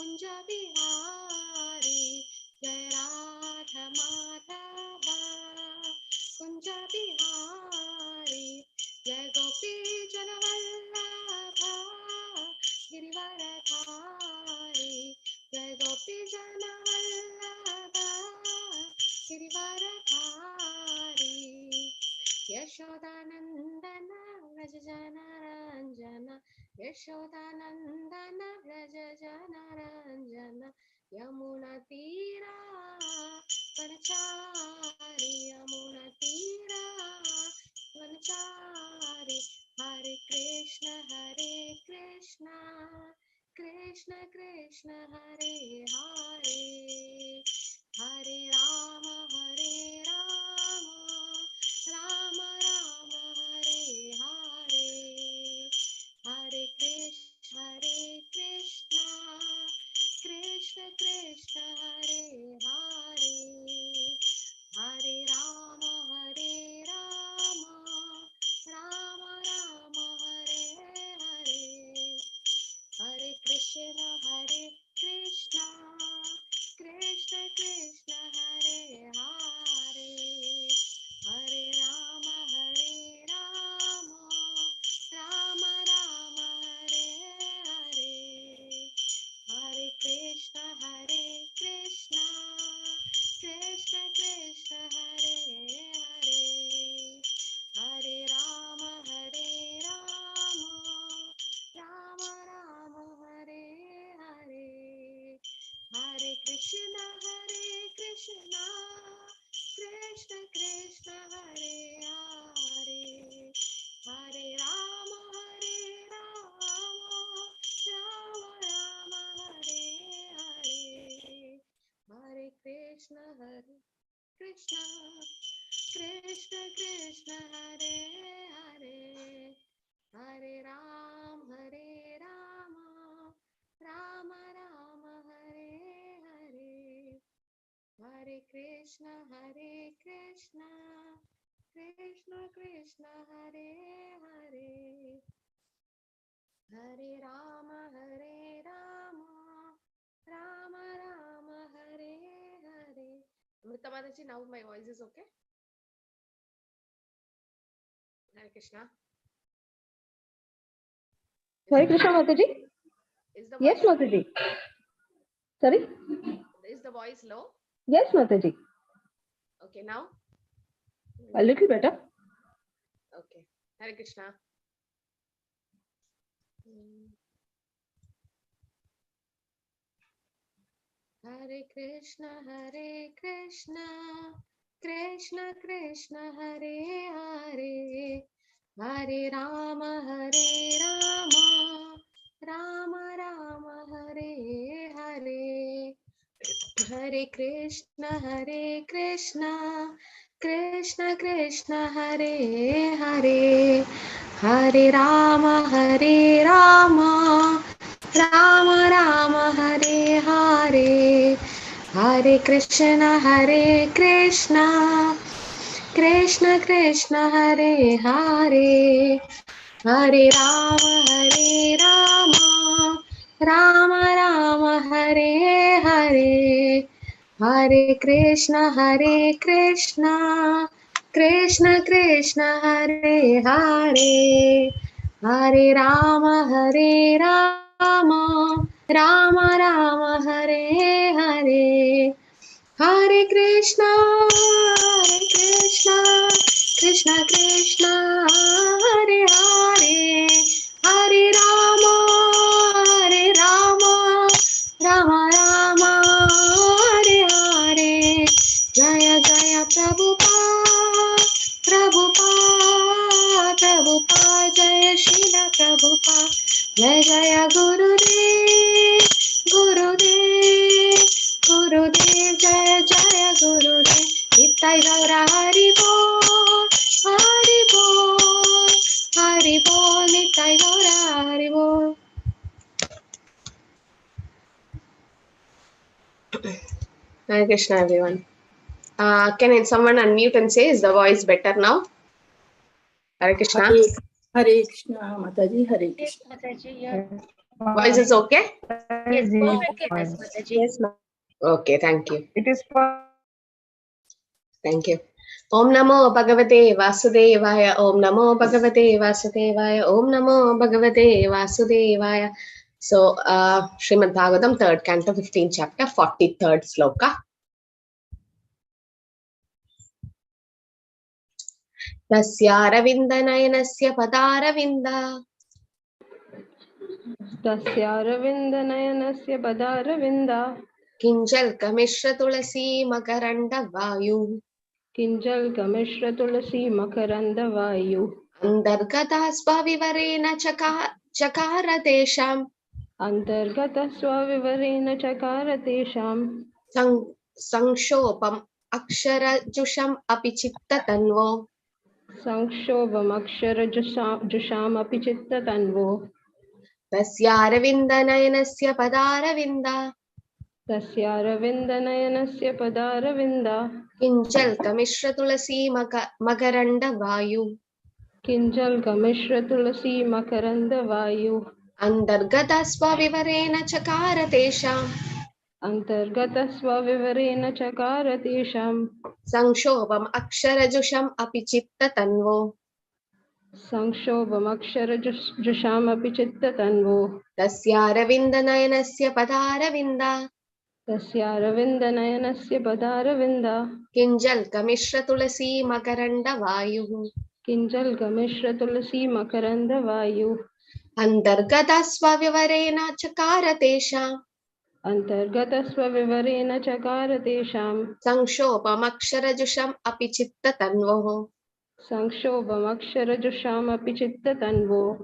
कुंज बिहारी जय राधा माधवा कुंज बिहारी जय गोपी जन वल्लभा गिरिवरधारी जय गोपी जन वल्लभा गिरिवरधारी यशोदानंदन व्रज जनरंजन यशोदानंदन व्रज जनरंजन यमुना तीरा वनचारी यमुना तीरा वनचारी हरे Krishna Krishna Krishna Hare Hare Hare Ram Ram Ram Hare Hare Hare Krishna Krishna Krishna Hare Hare Hare Ram Ram Ram Hare Hare Hare Krishna Krishna Krishna Hare Hare Hare Ram Ram Ram Hare Hare Hare Krishna Krishna Krishna Hare Hare Hare Ram Ram Ram Hare Hare Hare Krishna Krishna Krishna Hare Hare Hare Ram Ram Ram Hare Hare Hare Krishna Krishna Hare Hare Hare Ram Ram Ram Hare Hare Hare Krishna Krishna Krishna Hare Hare Hare Ram Ram Ram Hare Hare Amrita Mataji, now my voice is okay. Hare Krishna. Hare Krishna Mataji. Is the yes Mataji. Sorry. Is the voice low? Yes Mataji. Okay, now a little better. Okay. Hare Krishna. Hare Krishna Krishna Krishna Hare Hare Hare Rama Rama Rama Hare Hare Hare Krishna Krishna Krishna Hare Hare Hare Rama Rama Rama Hare Hare Hare Krishna Krishna Krishna Hare Hare Hare Rama Rama Rama Hare Hare Hare Krishna Krishna Hare Hare Hare Rama Rama Rama Hare Hare Hare Krishna Krishna Krishna Hare Hare Hare Rama Rama Rama Hare Hare Jaya Jaya Prabhupada Jaya Srila Prabhupada Jaya Jaya Gurudev Jaya Jaya Gurudev Nitai Gaura Hari Bol Nitai Gaura Hari Bol. Hare Krishna everyone. Can someone unmute and say, is the voice better now? Hare Krishna. Hare Krishna Mataji, Hare Krishna. Voice is okay? Yes, perfectly nice, Mataji. Yes, ma'am. Okay, thank you. It is for Thank you. Om Namo Bhagavate Vasudevaya. Om Namo Bhagavate Vasudevaya. Om Namo Bhagavate Vasudevaya. So, Srimad Bhagavatam, 3rd canto, 15th chapter, 43rd sloka. Tasya padaravinda. तस्यारविन्दनयनस्य पदारविन्दा Kinjal kamishra tulasi makaranda vayu. किञ्जल्कमिश्रतुलसी मकरन्दवायु Andargata svavivarena chakara tesham. अन्तर्गतस्वविवरेण चकार तेषां Sangshopam akshara jusham apichitta tanvo. संक्षोभमक्षरजुषामपि चित्ततन्वो तस्यारविन्दनयनस्य पदारविन्दा. तस्यारविन्दनयनस्य पदारविन्दा किञ्जल्कमिश्रतुलसी मकरन्दवायु. किञ्जल्कमिश्रतुलसी मकरन्दवायु अन्तर्गतस्वविवरेण चकार तेषाम्. अन्तर्गतस्वविवरेण चकार तेषां संक्षोभम् अक्षरजुषम् अपि चित्ततन्वो. संक्षोभमक्षरजुषामपि चित्ततन्वो तस्यारविन्दनयनस्य पदारविन्दा. तस्यारविन्दनयनस्य पदारविन्दा किञ्जल्कमिश्रतुलसी मकरन्दवायुः. किञ्जल्कमिश्रतुलसी मकरन्दवायु अन्तर्गतस्वविवरेण चकार तेषाम्. अन्तर्गतस्वविवरेण चकार तेषां संक्षोभमक्षरजुषम् अपि चित्ततन्वोः. संक्षोभमक्षरजुषामपि चित्ततन्वो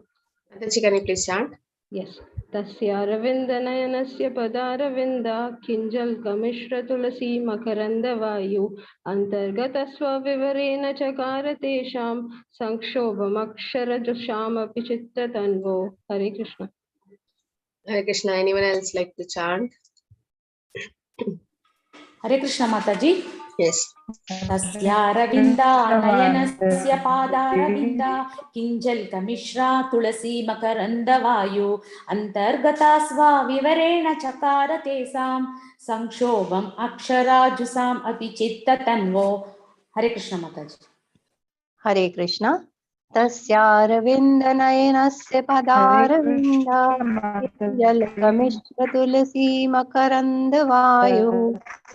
Mataji, can you please chant? यस् तस्यारविन्दनयनस्य पदारविन्दा किञ्जल्कमिश्रतुलसी मकरन्दवायु अन्तर्गतस्वविवरेण चकार तेषां संक्षोभमक्षरजुषामपि चित्ततन्वो हरे Krishna Hare Krishna. Anyone else like to chant? Hare Krishna Mataji. Yes. तस्यारविन्दा नयनस्य पादारविन्दा किञ्जल्कमिश्रा तुलसी मकरन्दवायु अन्तर्गता स्वाविवरेण चकार तेषां संक्षोभम् अक्षराजुषाम् अपि चित्ततन्वो हरे कृष्ण माताजी हरे कृष्ण तस्यारविन्दनयनस्य पदारविन्दा जलकमिश्रतुलसी मकरन्दवायु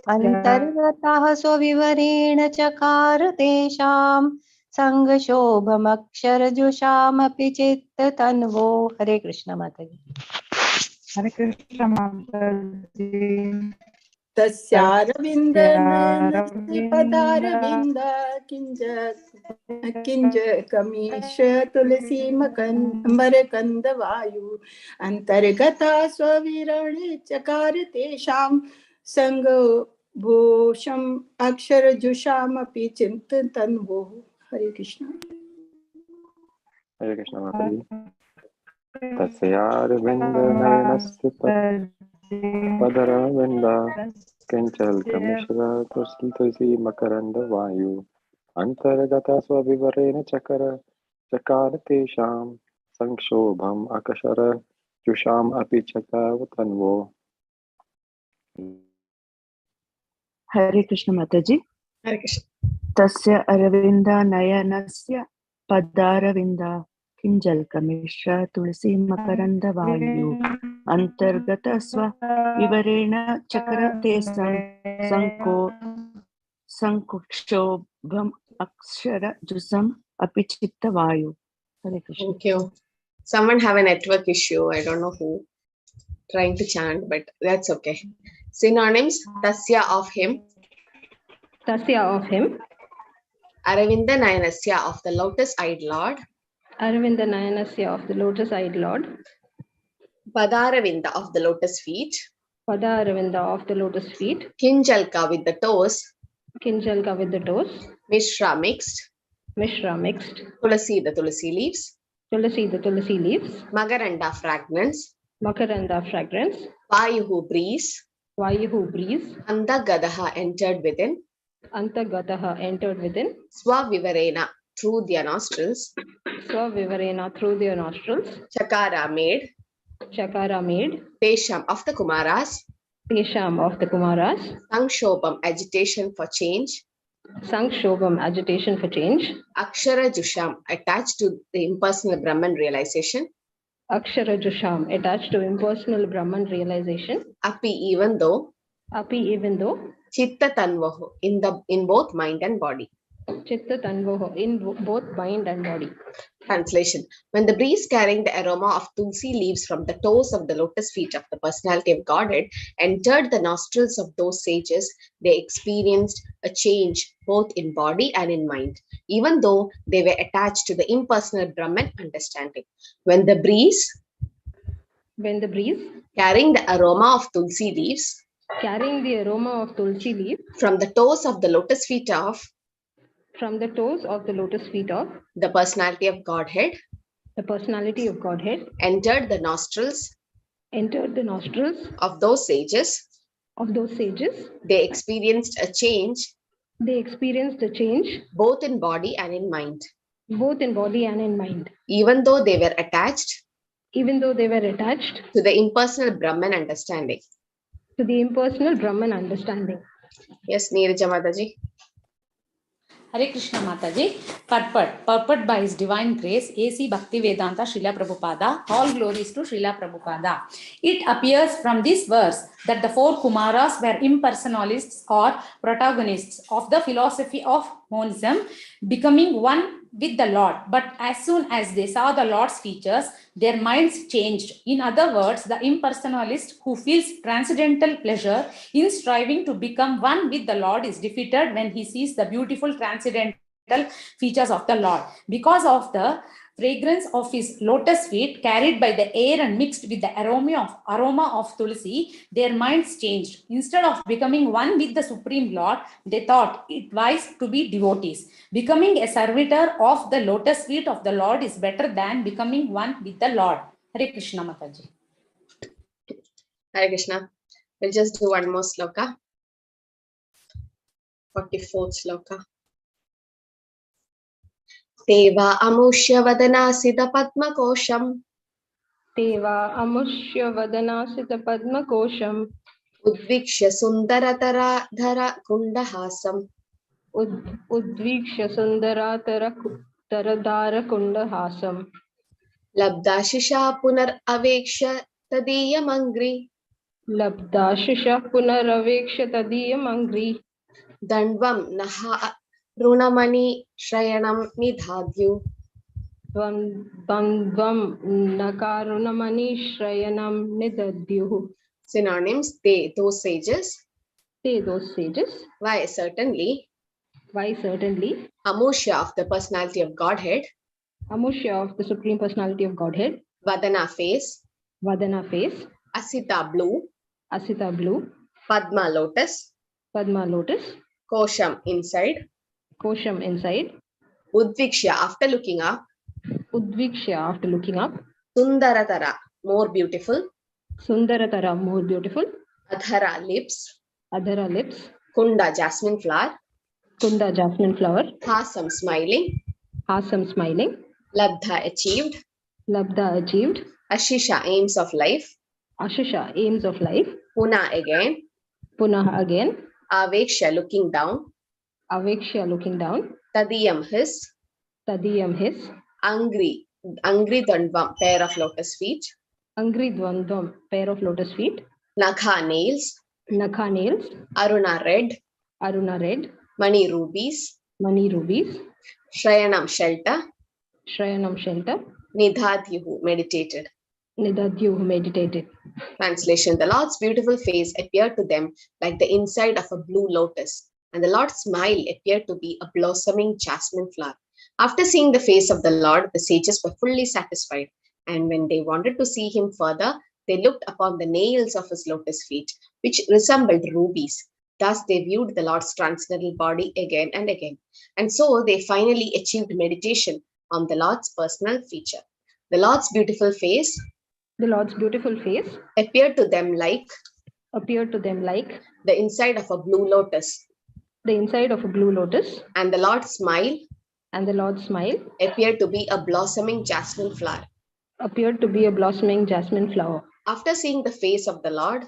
अन्तर्गतः स्वविवरेण चकार तेषां संगशोभमक्षरजुषामपि चित्ततन्वो हरे कृष्ण माताजी Hare Krishna Mataji. तस्यारविन्दनयनस्य पदारविन्दा किञ्ज कमीश तुलसी मकरन्दवायु अन्तर्गता स्वविरणे चकार तेषां सङ्गभूषम् अक्षरजुषामपि चिन्ततन्वो हरे कृष्ण हरे कृष्ण माताजी तस्यारविन्दनयनस्य पदारविन्दा किञ्जल्कमिश्रा तुलसी मकरन्दवायु अन्तर्गता स्वविवरेण चकार तेषां संक्षोभम् अक्षरजुषाम् अपि चित्ततन्वो हरे कृष्ण माताजी Hare Krishna. तस्य अरविन्दानयनस्य पदारविन्दा किञ्जल्कमिश्र तुलसी मकरन्दवायु अन्तर्गतस्व विवरेण चकर तेषां संक्षोभम् अक्षरजुषम् अपि चित्तवायु हरे Krishna Thank you. Someone have a network issue. I don't know who trying to chant, but that's okay. Synonyms: Tasya of him, तस्य of him Aravinda Nayanasya of the lotus-eyed Lord, अरविन्दनयनस्य of the lotus-eyed Lord Padaravinda of the lotus feet, पदारविन्द of the lotus feet Kinjalka with the toes, किञ्जल्का with the toes Mishra mixed, Mishra mixed Tulasi the tulasi leaves, Tulasi the tulasi leaves Magaranda fragrance, Makaranda fragrance Vayuhu breeze, Vayuhu breeze Andagadaha entered within, Antagataha entered within Swavivarena through their nostrils, Swavivarena through their nostrils Chakara made, Chakara made. Tesham of the Kumaras. Tesham of the Kumaras. Sangshobham agitation for change. Sangshobham agitation for change. Akshara Jusham attached to the impersonal Brahman realization. Akshara Jusham attached to impersonal Brahman realization. Api even though. Api even though. Chitta Tanvaho in both mind and body. Chitta Tanvoho in both mind and body. Translation. When the breeze carrying the aroma of tulsi leaves from the toes of the lotus feet of the personality of Godhead entered the nostrils of those sages, they experienced a change both in body and in mind, even though they were attached to the impersonal Brahman understanding. When the breeze carrying the aroma of tulsi leaves from the toes of the lotus feet of the personality of Godhead entered the nostrils of those sages, they experienced a change both in body and in mind, even though they were attached to the impersonal Brahman understanding. Yes, Neeraja Mataji. Hare Krishna Mataji. Purport by His Divine Grace, A.C. Bhaktivedanta Srila Prabhupada. All glories to Srila Prabhupada. It appears from this verse that the four Kumaras were impersonalists or protagonists of the philosophy of monism, becoming one with the Lord. But as soon as they saw the Lord's features, their minds changed. In other words, the impersonalist who feels transcendental pleasure in striving to become one with the Lord is defeated when he sees the beautiful transcendental features of the Lord. Because of the fragrance of his lotus feet carried by the air and mixed with the aroma of tulsi, their minds changed. Instead of becoming one with the Supreme Lord, they thought it wise to be devotees. Becoming a servitor of the lotus feet of the Lord is better than becoming one with the Lord. Hare Krishna Mataji. Hare Krishna. We'll just do one more sloka. 44th sloka. Teva amushya vadanasita padma kosham. Teva amushya vadanasita padma kosham. Udvikshya sundaratara dhara kundahasam. Udvikshya sundaratara taradara kundahasam. Labdashisha punar aveksha tadiyam angri. Labdashisha punar aveksha tadiyam angri. Dandvam naha runamani shrayanam nidhadyu. Dandvam nakarunamani shrayanam nidadyu. Synonyms: those sages. Why? Certainly. Amushya of the personality of Godhead. Amushya of the Supreme Personality of Godhead. Vadana face. Asita blue. Padma lotus. Kosham inside. Udvikshya after looking up. Sundaratara more beautiful. Adhara lips. Kunda jasmine flower. Hasam smiling. Labdha achieved. Ashisha aims of life. Puna again. Aveksha looking down. Tadiyam his. Angri Dandvam pair of lotus feet. Nakha nails. Aruna red. Mani rubies. Shrayanam shelter. Nidhadyuhu meditated. Translation: the Lord's beautiful face appeared to them like the inside of a blue lotus, and the Lord's smile appeared to be a blossoming jasmine flower. After seeing the face of the Lord, the sages were fully satisfied, and when they wanted to see him further, they looked upon the nails of his lotus feet, which resembled rubies. Thus they viewed the Lord's transcendental body again and again, and so they finally achieved meditation on the Lord's personal feature. The Lord's beautiful face appeared to them like the inside of a blue lotus. And the Lord's smile appeared to be a blossoming jasmine flower. appeared to be a blossoming jasmine flower. After seeing the face of the Lord,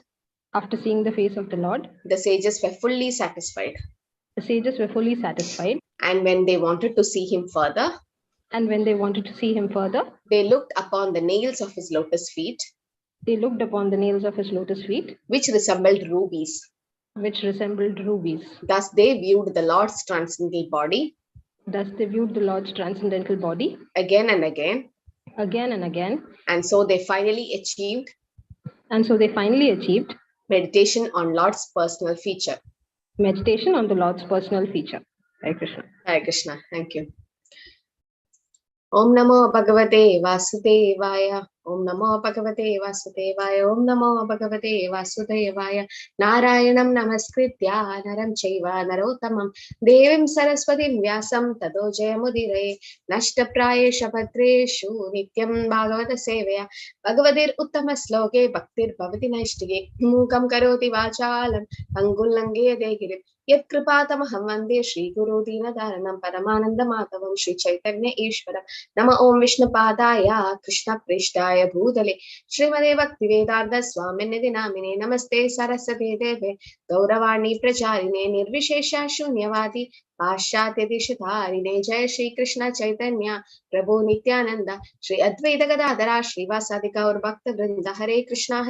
After seeing the face of the Lord, the sages were fully satisfied. the sages were fully satisfied, And when they wanted to see him further, and when they wanted to see him further, they looked upon the nails of his lotus feet, they looked upon the nails of his lotus feet, which resembled rubies. which resembled rubies. Thus they viewed the Lord's transcendental body Thus they viewed the Lord's transcendental body again and again, again and again, and so they finally achieved and so they finally achieved meditation on Lord's personal feature. meditation on the Lord's personal feature. Hare Krishna. Hare Krishna. Thank you. Om Namo Bhagavate Vasudevaya. Om Namo Bhagavate Vasudevaya. Om Namo Bhagavate Vasudevaya. Narayanam Namaskritya Naram Chaiva Narottamam Devim Saraswatim Vyasam Tado Jayamudire Nashtaprayesha Bhadreshu Nityam Bhagavata Sevaya Bhagavadir Uttama Sloke Bhaktir Bhavati Naishtige Mukam Karoti Vachalam Angullange Degirim Yat Kripatamaham Vande Shri Guru Dina Dharanam Paramananda Matavam Shri Chaitanya Ishvara Nama Om Vishnu Padaya Krishna Prishtaya Bhudale Srimade Bhaktivedanta Swaminidhi Namine Namaste Saraswate Deve Gauravani Pracharine Nirvishesha Shunyavadi Pashyatya Dishitarine Jai Shri Krishna Chaitanya Prabhu Nityananda Shri Advaita Gadadhara Srivasadi Gaur Bhakta Vrinda Hare Krishna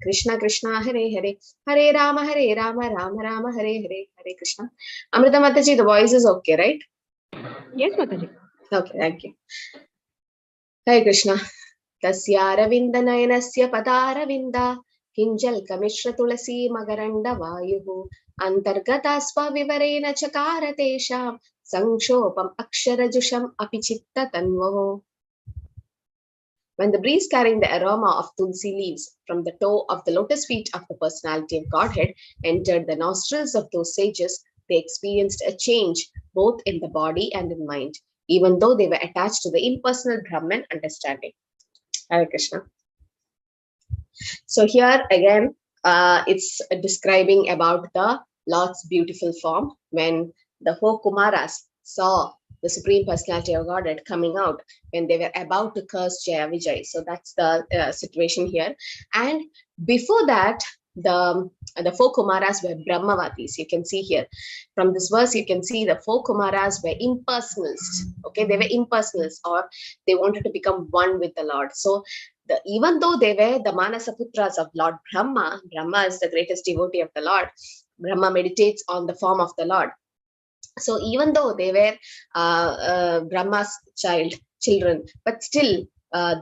Krishna Krishna Hare Hare Hare Rama Rama Rama Hare Hare Hare Krishna. Amrita Mataji, the voice is okay, right? Yes, Mataji. Okay, thank you. Hare Krishna. Tasyaravinda nayanasya padaravinda kinjal kamishra tulasi magaranda vayuhu antargata swavivarena chakara tesham sanshopam aksharajusham apichitta tanvaho. When the breeze carrying the aroma of tulsi leaves from the toe of the lotus feet of the personality of Godhead entered the nostrils of those sages, they experienced a change both in the body and in mind, even though they were attached to the impersonal Brahman understanding. Hare Krishna. So here again, it's describing about the Lord's beautiful form when the four Kumaras saw the Supreme Personality of Godhead coming out when they were about to curse Jaya Vijay. So that's the situation here. And before that, the four Kumaras were Brahmavatis. You can see here from this verse, you can see the four Kumaras were impersonalists. Okay, they were impersonalists, or they wanted to become one with the Lord. So even though they were the Manasaputras of Lord Brahma, Brahma is the greatest devotee of the Lord. Brahma meditates on the form of the Lord. So even though they were Brahma's children, but still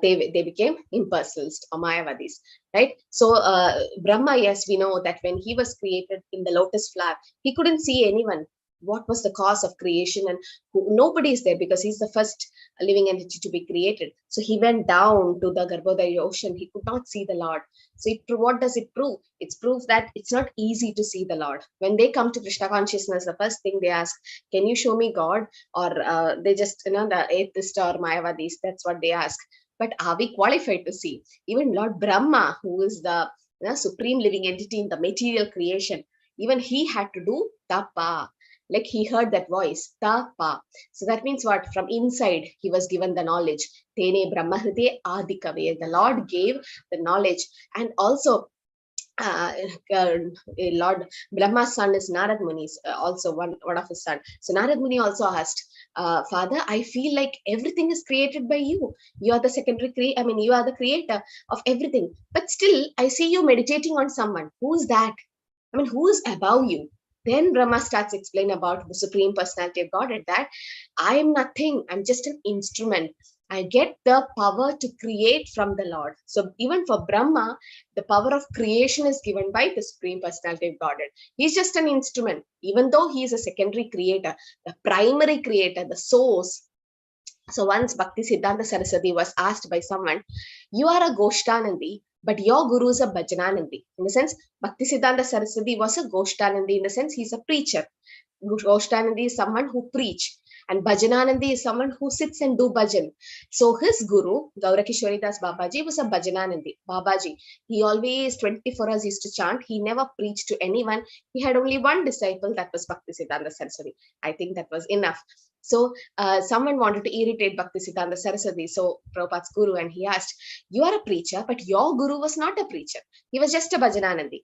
they became impersonalists or Mayavadis, right? So Brahma, yes, we know that when he was created in the lotus flower, he couldn't see anyone. What was the cause of creation, and nobody is there because he's the first living entity to be created. So he went down to the Garbhodaya ocean. He could not see the Lord. So what does it prove? It's proof that it's not easy to see the Lord. When they come to Krishna consciousness, the first thing they ask, can you show me God? Or they just, the atheist or Mayavadis, that's what they ask. But are we qualified to see? Even Lord Brahma, who is the supreme living entity in the material creation, even he had to do tapa. Like he heard that voice, tapa. So that means what? From inside, he was given the knowledge. Tene Brahmahrite Adikave. The Lord gave the knowledge. And also, Lord Brahma's son is Narad Muni, also one of his son. So Narad Muni also asked, Father, I feel like everything is created by you. You are the you are the creator of everything. But still, I see you meditating on someone. Who's that? Who is above you? Then Brahma starts explaining about the Supreme Personality of Godhead, that I am nothing, I'm just an instrument. I get the power to create from the Lord. So even for Brahma, the power of creation is given by the Supreme Personality of Godhead. He's just an instrument, even though he is a secondary creator, the primary creator, the source. So once Bhakti Siddhanta Saraswati was asked by someone, you are a Goshtanandi, but your guru is a Bhajananandi. In the sense, Bhakti Siddhanta Saraswati was a Goshtanandi. In the sense, he's a preacher. Goshtanandi is someone who preach. And Bhajananandi is someone who sits and do bhajan. So his guru, Gaurakishori Das Babaji, was a Bhajananandi. Babaji, he always 24 hours used to chant. He never preached to anyone. He had only one disciple, that was Bhakti Siddhanta Saraswati. I think that was enough. So someone wanted to irritate Bhaktisiddhanta Saraswati, so Prabhupada's guru, and he asked, you are a preacher, but your guru was not a preacher. He was just a Bhajananandi.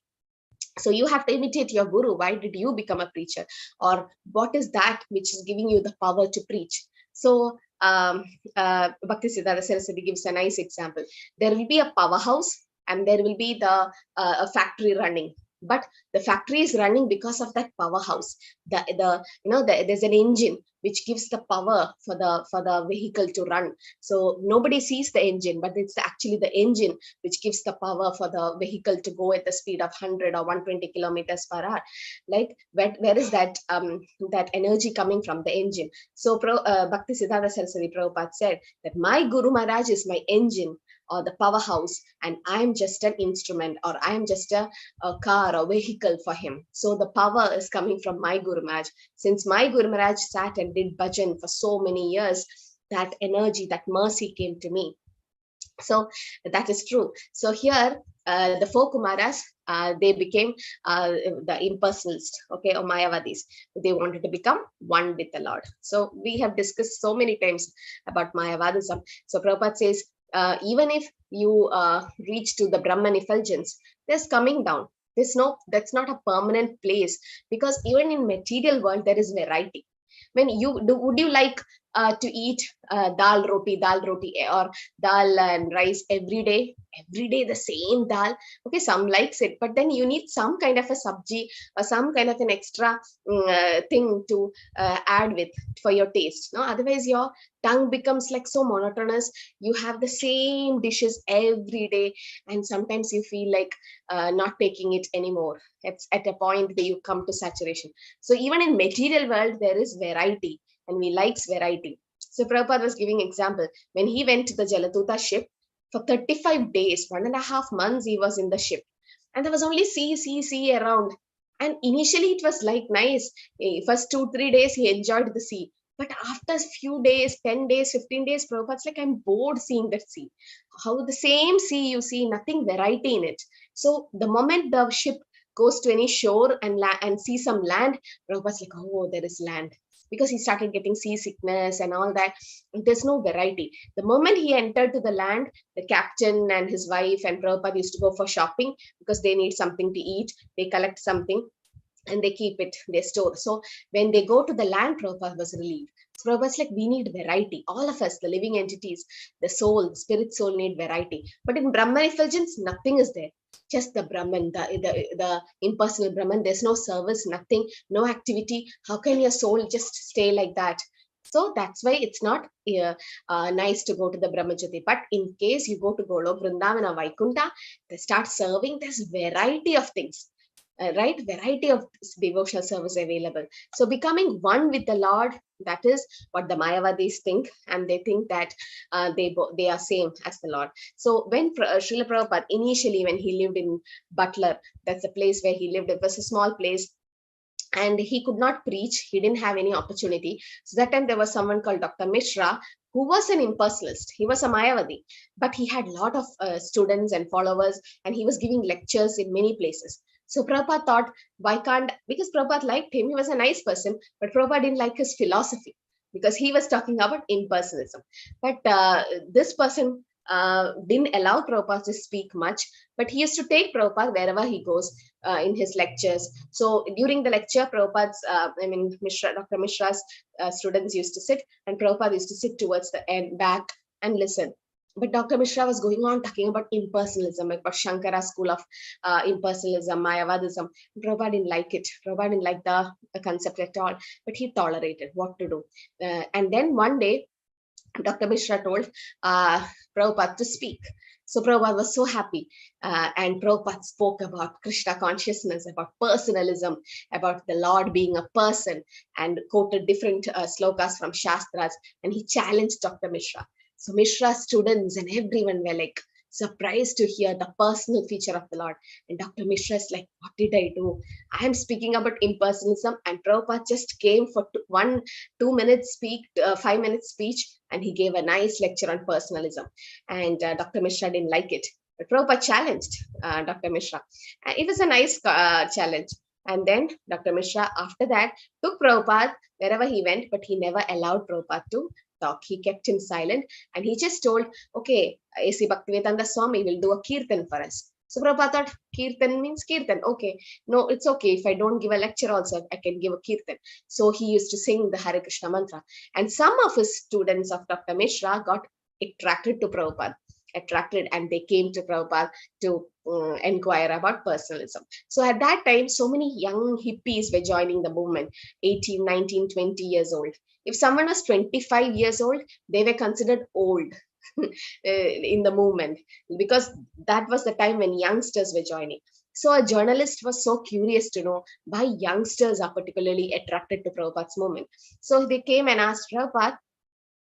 So you have to imitate your guru. Why did you become a preacher? Or what is that which is giving you the power to preach? So Bhaktisiddhanta Saraswati gives a nice example. There will be a powerhouse and there will be the a factory running. But the factory is running because of that powerhouse. There's an engine which gives the power for the vehicle to run. So nobody sees the engine, but it's actually the engine which gives the power for the vehicle to go at the speed of 100 or 120 kilometers per hour. Like where is that that energy coming from? The engine. So Bhaktisiddhanta Saraswati Prabhupada said that my Guru Maharaj is my engine or the powerhouse, and I'm just an instrument, or I'm just a car or vehicle for him. So the power is coming from my Guru Maharaj. Since my Guru Maharaj sat and did bhajan for so many years, that energy, that mercy came to me. So that is true. So here, the four Kumaras, they became the impersonalists, okay, or Mayavadis. They wanted to become one with the Lord. So we have discussed so many times about Mayavadism. So Prabhupada says, even if you reach to the Brahman effulgence, there's coming down. That's not a permanent place, because even in material world, there is variety. When would you like to eat dal roti, or dal and rice every day the same dal? Okay, some likes it, but then you need some kind of a sabji or some kind of an extra thing to add with for your taste. No, otherwise your tongue becomes like so monotonous. You have the same dishes every day, and sometimes you feel like not taking it anymore. It's at a point where you come to saturation. So even in material world, there is variety, and we likes variety. So Prabhupada was giving example. When he went to the Jaladuta ship, for 35 days, 1.5 months, he was in the ship. And there was only sea around. And initially it was like nice. First 2-3 days, he enjoyed the sea. But after a few days, 10 days, 15 days, Prabhupada's like, I'm bored seeing that sea. How the same sea you see, nothing variety in it. So the moment the ship goes to any shore and see some land, Prabhupada's like, oh, there is land. Because he started getting seasickness and all that. There's no variety. The moment he entered to the land, the captain and his wife and Prabhupada used to go for shopping because they need something to eat. They collect something and they keep it, they store. So when they go to the land, Prabhupada was relieved. So Prabhupada's like, we need variety. All of us, the living entities, the soul, the spirit soul need variety. But in Brahman effulgence, nothing is there. Just the Brahman, the impersonal Brahman. There's no service, nothing, no activity. How can your soul just stay like that? So that's why it's not nice to go to the Brahmajyoti. But in case you go to Golok, Vrindavana, Vaikunta, they start serving. There's variety of things. Right, variety of devotional service available. So becoming one with the Lord, that is what the Mayavadis think, and they think that they are same as the Lord. So when Srila Prabhupada initially, when he lived in Butler, that's the place where he lived. It was a small place, and he could not preach. He didn't have any opportunity. So that time there was someone called Dr. Mishra, who was an impersonalist. He was a Mayavadi, but he had a lot of students and followers, and he was giving lectures in many places. So Prabhupada thought, why can't, because Prabhupada liked him, he was a nice person, but Prabhupada didn't like his philosophy because he was talking about impersonalism. But this person didn't allow Prabhupada to speak much, but he used to take Prabhupada wherever he goes in his lectures. So during the lecture, Prabhupada's, Dr. Mishra's students used to sit, and Prabhupada used to sit towards the end, back and listen. But Dr. Mishra was going on talking about impersonalism, like about Shankara school of impersonalism, Mayavadism. Prabhupada didn't like it. Prabhupada didn't like the concept at all, but he tolerated what to do. And then one day, Dr. Mishra told Prabhupada to speak. So Prabhupada was so happy. And Prabhupada spoke about Krishna consciousness, about personalism, about the Lord being a person, and quoted different slokas from Shastras. And he challenged Dr. Mishra. So Mishra's students and everyone were like surprised to hear the personal feature of the Lord. And Dr. Mishra is like, what did I do? I am speaking about impersonalism, and Prabhupada just came for 2 minutes speak, 5 minutes speech, and he gave a nice lecture on personalism. And Dr. Mishra didn't like it. But Prabhupada challenged Dr. Mishra. It was a nice challenge. And then Dr. Mishra, after that, took Prabhupada wherever he went, but he never allowed Prabhupada to talk. He kept him silent, and he just told, okay, A.C. Bhaktivedanta Swami will do a kirtan for us. So Prabhupada thought, kirtan means kirtan. Okay, no, it's okay. If I don't give a lecture also, I can give a kirtan. So he used to sing the Hare Krishna mantra. And some of his students of Dr. Mishra got attracted to Prabhupada, and they came to Prabhupada to inquire about personalism. So at that time, so many young hippies were joining the movement, 18, 19, 20 years old. If someone was 25 years old, they were considered old in the movement, because that was the time when youngsters were joining. So a journalist was so curious to know why youngsters are particularly attracted to Prabhupada's movement. So they came and asked Prabhupada,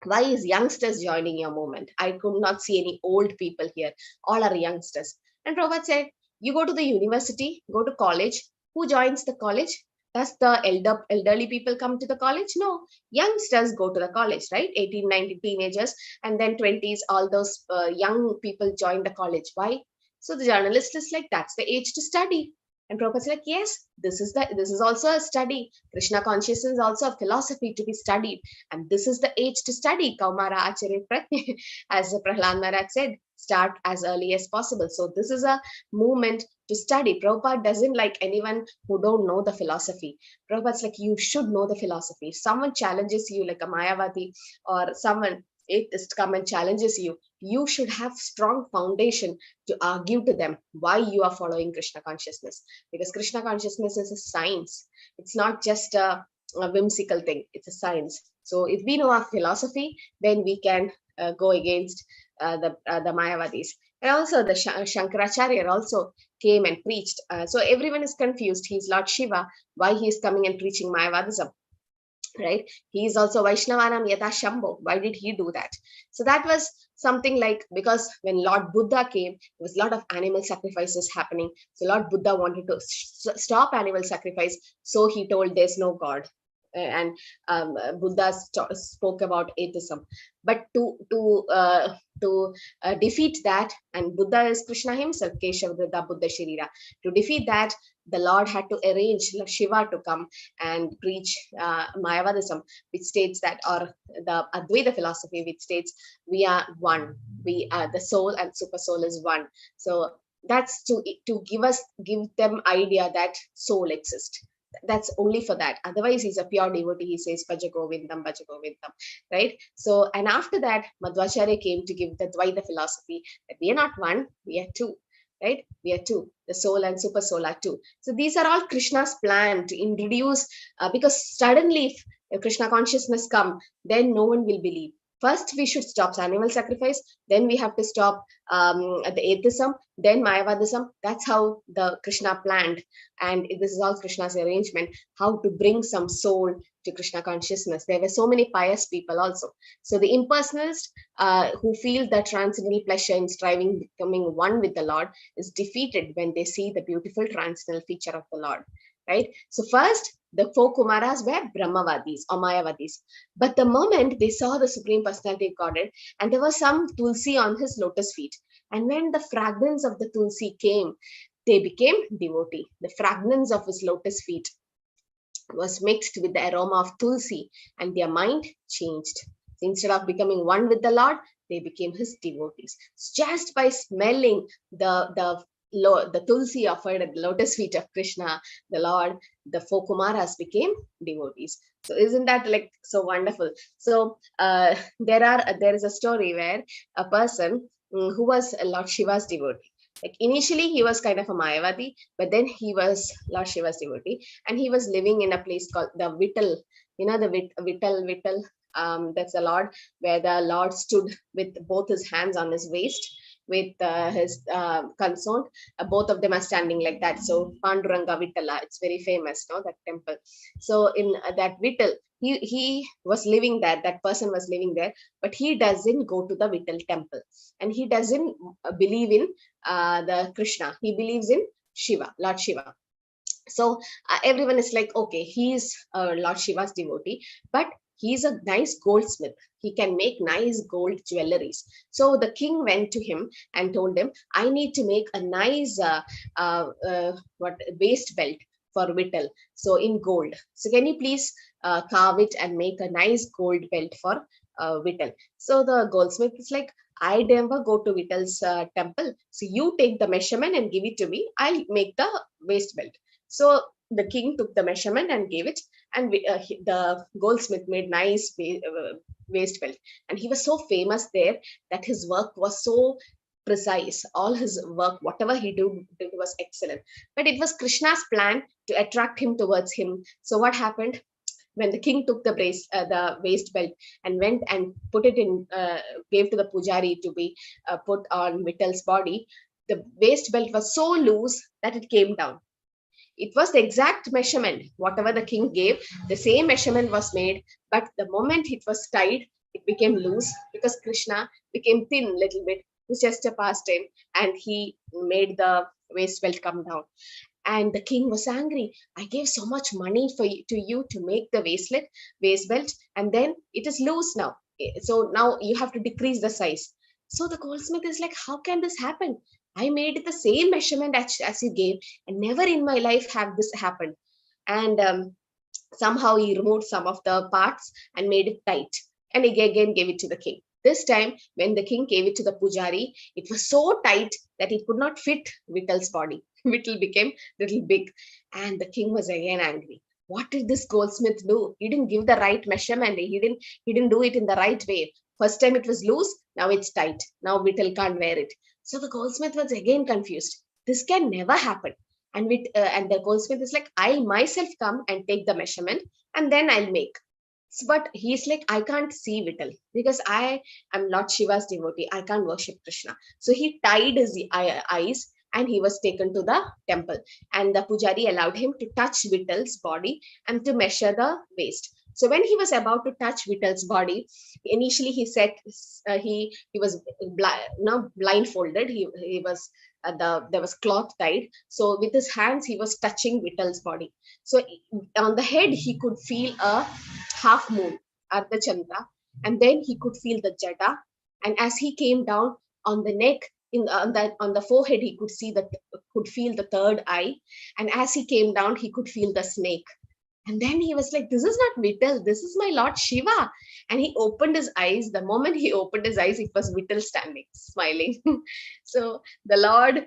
why is youngsters joining your movement? I could not see any old people here. All are youngsters. And Prabhupada said, you go to the university, go to college. Who joins the college? Does the elderly people come to the college? No. Youngsters go to the college, right? 18, 19 teenagers, and then 20s, all those young people join the college. Why? So the journalist is like, that's the age to study. And Prabhupada is like, yes, this is also a study. Krishna consciousness is also a philosophy to be studied. And this is the age to study. Kaumara Acharya Pratya, as Prahlad Maharaj said, start as early as possible. So this is a movement to study. Prabhupada doesn't like anyone who don't know the philosophy. Prabhupada's like, you should know the philosophy. If someone challenges you like a Mayavadi or someone atheist come and challenges you, you should have strong foundation to argue to them why you are following Krishna consciousness. Because Krishna consciousness is a science. It's not just a whimsical thing. It's a science. So if we know our philosophy, then we can go against the Mayavadis. And also the Shankaracharya also came and preached. So everyone is confused. He's Lord Shiva. Why he is coming and preaching Mayavadism? Right? He is also Vaishnavanam Yata Shambho. Why did he do that? So that was something like, because when Lord Buddha came, there was a lot of animal sacrifices happening. So Lord Buddha wanted to stop animal sacrifice. So he told there's no God. And Buddha spoke about atheism. But to defeat that, and Buddha is Krishna himself, Keshav Buddha Sharira. To defeat that, the Lord had to arrange Shiva to come and preach Mayavadism, which states that, or the Advaita philosophy, which states we are one. We are the soul and super soul is one. So that's to give them idea that soul exists. That's only for that. Otherwise, he's a pure devotee. He says, Bhaja Govindam, right? So, and after that, Madhvacharya came to give the Dvaita philosophy that we are not one, we are two, right? We are two. The soul and super soul are two. So these are all Krishna's plan to introduce, because suddenly if Krishna consciousness come, then no one will believe. First, we should stop animal sacrifice. Then we have to stop the atheism. Then Mayavadism. That's how the Krishna planned. And this is all Krishna's arrangement, how to bring some soul to Krishna consciousness. There were so many pious people also. So the impersonalist who feel the transcendental pleasure in striving, becoming one with the Lord, is defeated when they see the beautiful transcendental feature of the Lord. Right? So first, the four Kumaras were Brahmavadis or Mayavadis. But the moment they saw the Supreme Personality of Godhead, and there was some Tulsi on his lotus feet, and when the fragrance of the Tulsi came, they became devotee. The fragrance of his lotus feet was mixed with the aroma of Tulsi, and their mind changed. So instead of becoming one with the Lord, they became his devotees. Just by smelling the Tulsi offered at the lotus feet of Krishna, the Lord, the four Kumaras became devotees. So isn't that like so wonderful? So there is a story where a person who was Lord Shiva's devotee. Like initially he was kind of a Mayavadi, but then he was Lord Shiva's devotee, and he was living in a place called the Vittal. You know, the Vittal. That's the Lord, where the Lord stood with both his hands on his waist, with his consort. Both of them are standing like that. So Panduranga Vittala, it's very famous, no, that temple. So in that Vittal, he was living there, that person was living there, but he doesn't go to the Vittal temple, and he doesn't believe in the Krishna. He believes in Shiva, Lord Shiva. So everyone is like, okay, he's Lord Shiva's devotee, but he's a nice goldsmith. He can make nice gold jewelries. So the king went to him and told him, I need to make a nice waist belt for Vittal. So in gold. So can you please carve it and make a nice gold belt for Vittal? So the goldsmith is like, I never go to Vittal's temple. So you take the measurement and give it to me. I'll make the waist belt. So the king took the measurement and gave it, and the goldsmith made nice waist belt. And he was so famous there that his work was so precise. All his work, whatever he did was excellent. But it was Krishna's plan to attract him towards him. So what happened? When the king took the waist belt and went and put it in, gave to the pujari to be put on Vittal's body, the waist belt was so loose that it came down. It was the exact measurement, whatever the king gave, the same measurement was made, but the moment it was tied, it became loose because Krishna became thin a little bit. It's just a pastime, and he made the waist belt come down. And the king was angry. I gave so much money to you to make the waist belt, and then it is loose now. So now you have to decrease the size. So the goldsmith is like, how can this happen? I made it the same measurement as you gave, and never in my life have this happened. And somehow he removed some of the parts and made it tight, and he again gave it to the king. This time, when the king gave it to the pujari, it was so tight that it could not fit Vittal's body. Vittal became little big, and the king was again angry. What did this goldsmith do? He didn't give the right measurement. He didn't do it in the right way. First time it was loose, now it's tight. Now Vittal can't wear it. So the goldsmith was again confused. This can never happen. And the goldsmith is like, I myself come and take the measurement, and then I'll make. But he's like, I can't see Vittal because I am Lord Shiva's devotee. I can't worship Krishna. So he tied his eyes, and he was taken to the temple. And the pujari allowed him to touch Vittal's body and to measure the waist. So when he was about to touch Vittal's body, initially he said he was blindfolded. He was there was cloth tied. So with his hands he was touching Vittal's body. So on the head he could feel a half moon, Ardha Chandra, and then he could feel the jada. And as he came down on the neck, on the forehead, he could feel the third eye. And as he came down, he could feel the snake. And then he was like, this is not Vittal, this is my Lord Shiva. And he opened his eyes. The moment he opened his eyes, it was Vittal standing, smiling. So the Lord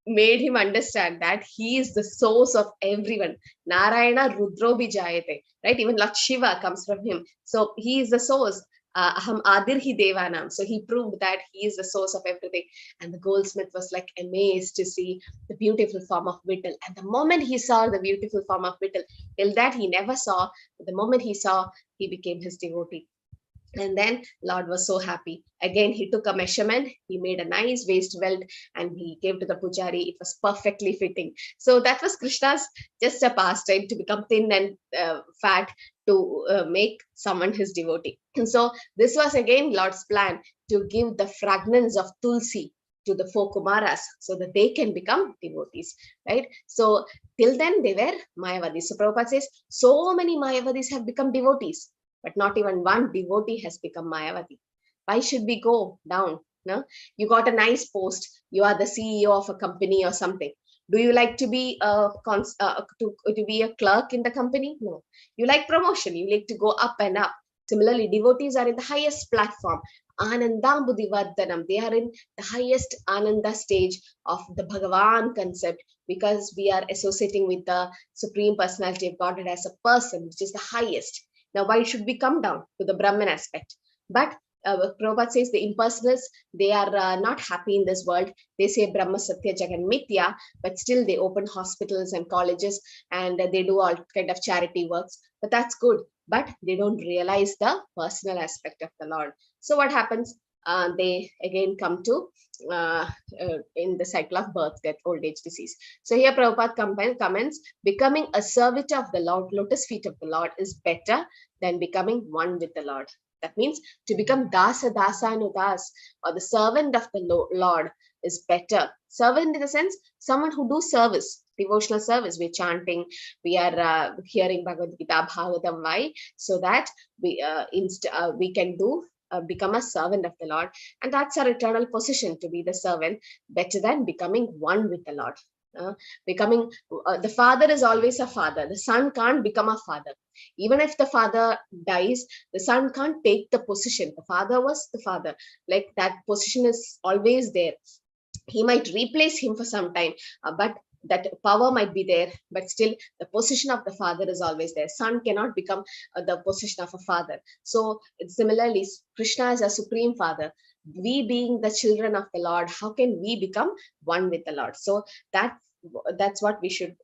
made him understand that he is the source of everyone. Narayana Rudro Bijayate, right? Even Lord Shiva comes from him. So he is the source. Aham Adir hi Devanam. So he proved that he is the source of everything. And the goldsmith was like amazed to see the beautiful form of Vittal. And the moment he saw the beautiful form of Vittal, till that he never saw, but the moment he saw, he became his devotee. And then Lord was so happy. Again, he took a measurement, he made a nice waist belt, and he gave to the pujari. It was perfectly fitting. So that was Krishna's just a pastime, to become thin and fat, to make someone his devotee. And so this was again Lord's plan, to give the fragrance of Tulsi to the four Kumaras so that they can become devotees, right? So till then they were Mayavadis. So Prabhupada says, so many Mayavadis have become devotees, but not even one devotee has become Mayavadi. Why should we go down? No? You got a nice post. You are the CEO of a company or something. Do you like to be to be a clerk in the company? No. You like promotion. You like to go up and up. Similarly, devotees are in the highest platform. Anandam Buddhivardhanam. They are in the highest Ananda stage of the Bhagavan concept, because we are associating with the Supreme Personality of Godhead as a person, which is the highest. Now, why should we come down to the Brahman aspect? But Prabhupada says the impersonalists, they are not happy in this world. They say Brahma Satya Jagan Mithya, but still they open hospitals and colleges, and they do all kind of charity works. But that's good. But they don't realize the personal aspect of the Lord. So what happens? They again come to in the cycle of birth, death, old age, disease. So here Prabhupada comments, becoming a servitor of the Lord, lotus feet of the Lord, is better than becoming one with the Lord. That means to become dasa anudas, or the servant of the Lord, is better. Servant in the sense, someone who do service, devotional service. We're chanting, we are hearing Bhagavad Gita, Bhagavatam. Why? So that we can do become a servant of the Lord, and that's our eternal position, to be the servant, better than becoming one with the Lord. Becoming the father is always a father. The son can't become a father. Even if the father dies, the son can't take the position. The father was the father. Like that position is always there. He might replace him for some time, but that power might be there, but still the position of the father is always there. Son cannot become the position of a father. So similarly, Krishna is a supreme father. We being the children of the Lord, how can we become one with the Lord? So that's what we should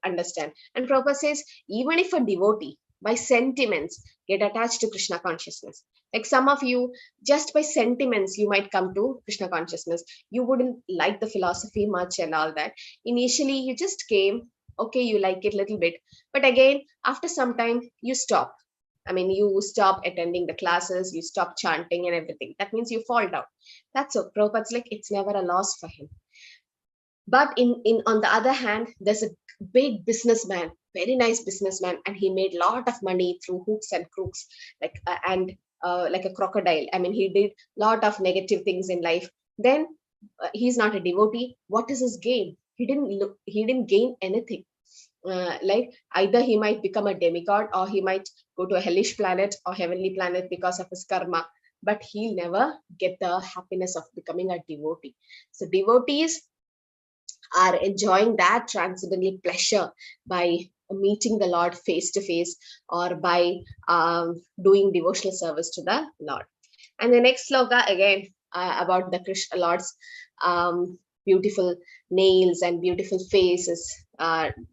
understand. And Prabhupada says, even if a devotee by sentiments get attached to Krishna consciousness, like some of you, just by sentiments, you might come to Krishna consciousness. You wouldn't like the philosophy much and all that. Initially, you just came, okay, you like it a little bit. But again, after some time, you stop. I mean, you stop attending the classes, you stop chanting and everything. That means you fall down. That's so. Prabhupada's like, it's never a loss for him. But in on the other hand, there's a big businessman, very nice businessman, and he made a lot of money through hooks and crooks, like like a crocodile. I mean, he did a lot of negative things in life. Then he's not a devotee. What is his gain? He didn't gain anything. Like either he might become a demigod, or he might go to a hellish planet or heavenly planet because of his karma, but he'll never get the happiness of becoming a devotee. So devotees are enjoying that transcendental pleasure by meeting the Lord face to face, or by doing devotional service to the Lord. And the next sloka again about the Krishna Lord's beautiful nails and beautiful face is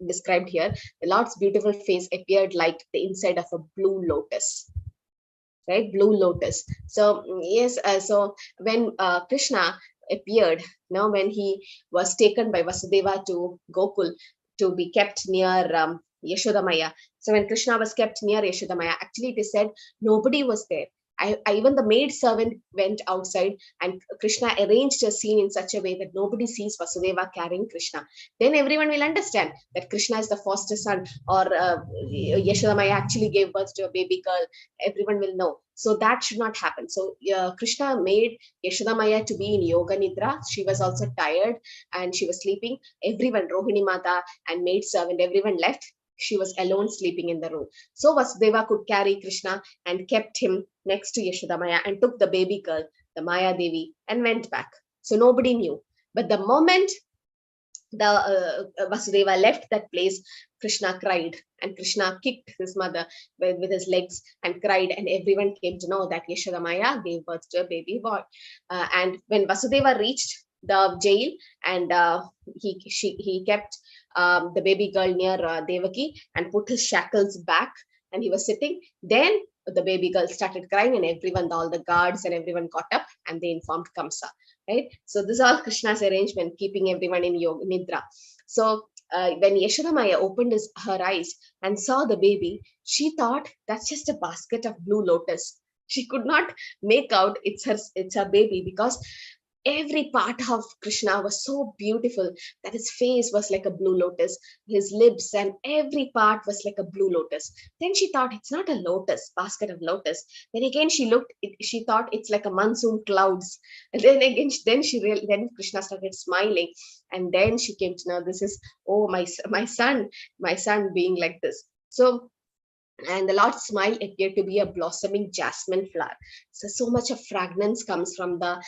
described here. The Lord's beautiful face appeared like the inside of a blue lotus. Right, blue lotus. So yes, so when Krishna appeared, now when he was taken by Vasudeva to Gokul to be kept near Yashodamaya. So when Krishna was kept near Yashodamaya, actually it is said nobody was there. Even the maid servant went outside, and Krishna arranged a scene in such a way that nobody sees Vasudeva carrying Krishna. Then everyone will understand that Krishna is the foster son, or Yashodamaya actually gave birth to a baby girl. Everyone will know. So that should not happen. So Krishna made Yashodamaya to be in Yoga Nidra. She was also tired and she was sleeping. Everyone, Rohini Mata and maid servant, everyone left. She was alone sleeping in the room. So Vasudeva could carry Krishna and kept him next to Yashodamaya and took the baby girl, the Maya Devi, and went back. So nobody knew. But the moment the Vasudeva left that place, Krishna cried, and Krishna kicked his mother with his legs and cried, and everyone came to know that Yashodamaya gave birth to a baby boy. And when Vasudeva reached the jail, and he kept the baby girl near Devaki and put his shackles back, and he was sitting. Then the baby girl started crying, and everyone, all the guards and everyone got up, and they informed Kamsa. Right? So this is all Krishna's arrangement, keeping everyone in yoga nidra. So when Yashodamaya opened her eyes and saw the baby, she thought that's just a basket of blue lotus. She could not make out it's her baby, because every part of Krishna was so beautiful that his face was like a blue lotus, his lips and every part was like a blue lotus. Then she thought it's not a lotus, basket of lotus. Then again she looked, she thought it's like a monsoon clouds. And then again, then Krishna started smiling, and then she came to know this is, oh, my son being like this. And the Lord's smile appeared to be a blossoming jasmine flower. So much of fragrance comes from the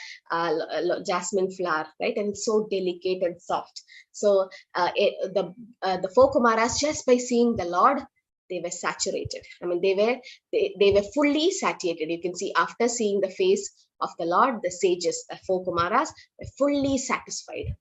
jasmine flower, right? And it's so delicate and soft. So the four Kumaras, just by seeing the Lord, they were saturated. I mean, they were fully satiated. You can see after seeing the face of the Lord, the sages, the four Kumaras, were fully satisfied.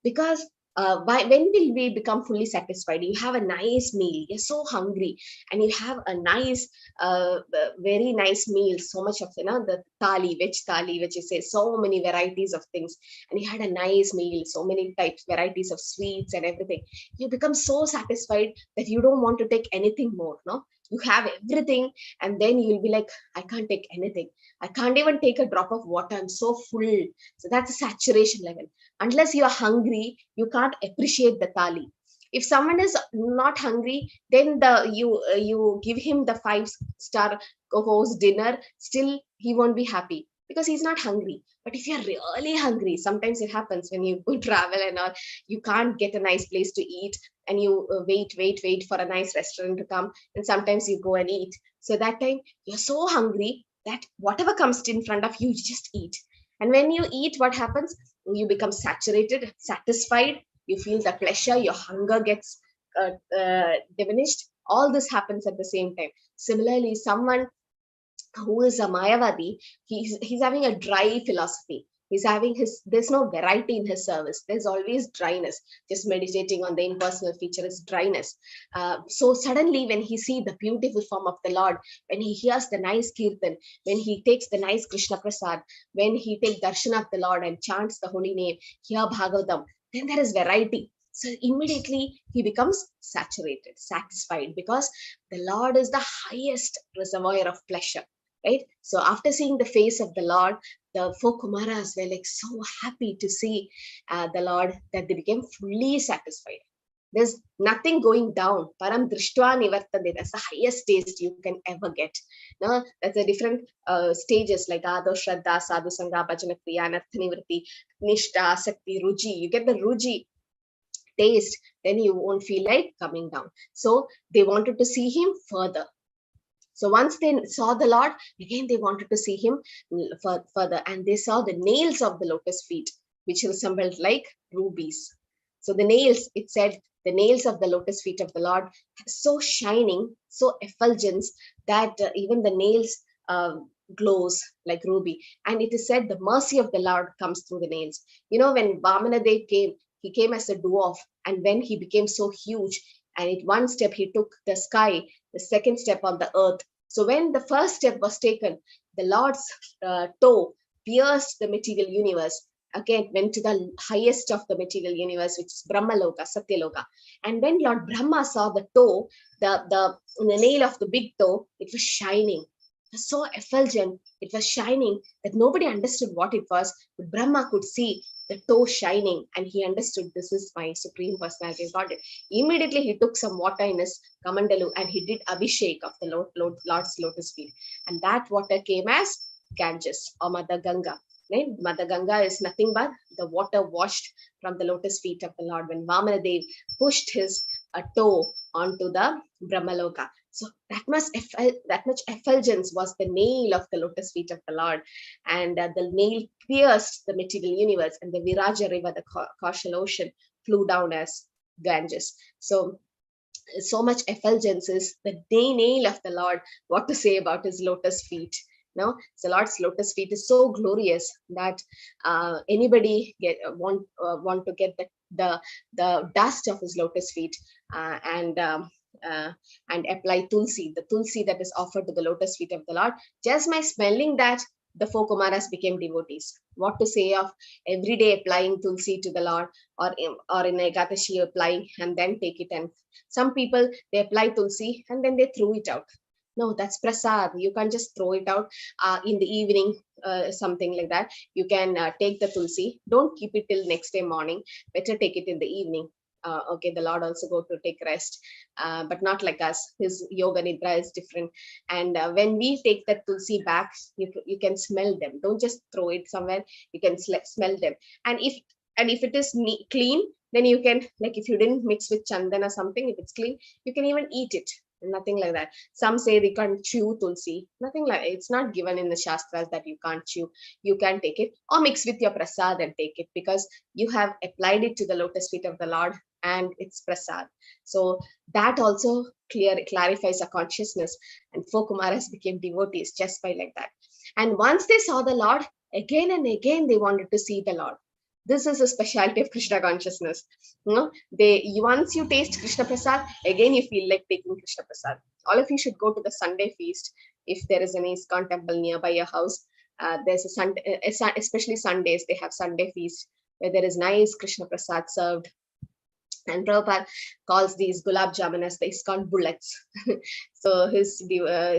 Because when will we become fully satisfied? You have a nice meal, you're so hungry, and you have a nice, very nice meal, so much of, the thali, veg thali, which is so many varieties of things, and you had a nice meal, so many types, varieties of sweets and everything. You become so satisfied that you don't want to take anything more, no? You have everything, and then you'll be like, I can't take anything. I can't even take a drop of water. I'm so full. So that's a saturation level. Unless you're hungry, you can't appreciate the thali. If someone is not hungry, then you give him the 5-star course dinner, still he won't be happy. because he's not hungry. But if you're really hungry, sometimes it happens when you go travel and all, you can't get a nice place to eat, and you wait for a nice restaurant to come, and sometimes you go and eat. So that time you're so hungry that whatever comes in front of you, you just eat. And when you eat, what happens? You become saturated, satisfied, you feel the pleasure, your hunger gets diminished. All this happens at the same time. Similarly, someone who is a Mayavadi, he's having a dry philosophy. He's having there's no variety in his service. There's always dryness. Just meditating on the impersonal feature is dryness. So suddenly when he sees the beautiful form of the Lord, when he hears the nice kirtan, when he takes the nice Krishna Prasad, when he takes darshan of the Lord and chants the holy name, hear Bhagavatam, then there is variety. So immediately he becomes saturated, satisfied, because the Lord is the highest reservoir of pleasure. Right? So after seeing the face of the Lord, the four Kumaras were like so happy to see the Lord that they became fully satisfied. There's nothing going down. Param drishtva nivartande. That's the highest taste you can ever get. No, that's the different stages like Ado, Shraddha, Sadhu Sangha, Bhajana Kriya, Anartha Nivrti, Nishta, Sakti, Ruji. You get the Ruji taste, then you won't feel like coming down. So they wanted to see him further. So once they saw the Lord, again they wanted to see him further, and they saw the nails of the lotus feet, which resembled like rubies. So the nails, it said, the nails of the lotus feet of the Lord, so shining, so effulgence that even the nails glows like ruby. And it is said the mercy of the Lord comes through the nails. You know, when Vamanadev came, he came as a dwarf, and when he became so huge, and in one step he took the sky, the second step on the earth. So when the first step was taken, the Lord's toe pierced the material universe, again went to the highest of the material universe, which is Brahmaloka, Satyaloka. And when Lord Brahma saw the toe, the nail of the big toe, it was shining. It was so effulgent, it was shining that nobody understood what it was, but Brahma could see the toe shining, and he understood, this is my Supreme Personality of Godhead. Immediately he took some water in his kamandalu and he did abhishek of the Lord's lotus feet, and that water came as Ganges or Mother Ganga. Right? Mother Ganga is nothing but the water washed from the lotus feet of the Lord when Vamanadev pushed his toe onto the Brahmaloka. So that much effulgence was the nail of the lotus feet of the Lord, and the nail pierced the material universe, and the Viraja river, the Kaushal ocean, flew down as Ganges. So much effulgence is the nail of the Lord. What to say about his lotus feet? No, so Lord's lotus feet is so glorious that anybody want to get the dust of his lotus feet and apply tulsi, the tulsi that is offered to the lotus feet of the Lord. Just by smelling that, the four Kumaras became devotees. What to say of every day applying tulsi to the Lord, or in Ekadashi applying and then take it. And some people, they apply tulsi and then they throw it out. No, that's prasad. You can't just throw it out in the evening, something like that. You can take the tulsi. Don't keep it till next day morning. Better take it in the evening. Okay, the Lord also go to take rest, but not like us. His yoga nidra is different. And when we take that tulsi back, you can smell them. Don't just throw it somewhere. You can smell them. And if it is clean, then you can, like if you didn't mix with chandan or something, if it's clean, you can even eat it. Nothing like that. Some say they can't chew tulsi. Nothing like it's not given in the shastras that you can't chew. You can take it or mix with your prasad and take it, because you have applied it to the lotus feet of the Lord and it's prasad. So that also clarifies our consciousness, and four Kumaras became devotees just by like that. And once they saw the Lord, again and again they wanted to see the Lord. This is a specialty of Krishna consciousness. Once you taste Krishna Prasad, again you feel like taking Krishna Prasad. All of you should go to the Sunday feast if there is an ISKCON temple nearby your house. There's a Sunday, especially Sundays, they have Sunday feast where there is nice Krishna Prasad served. And Prabhupada calls these gulab jamun as the ISKCON bullets. So his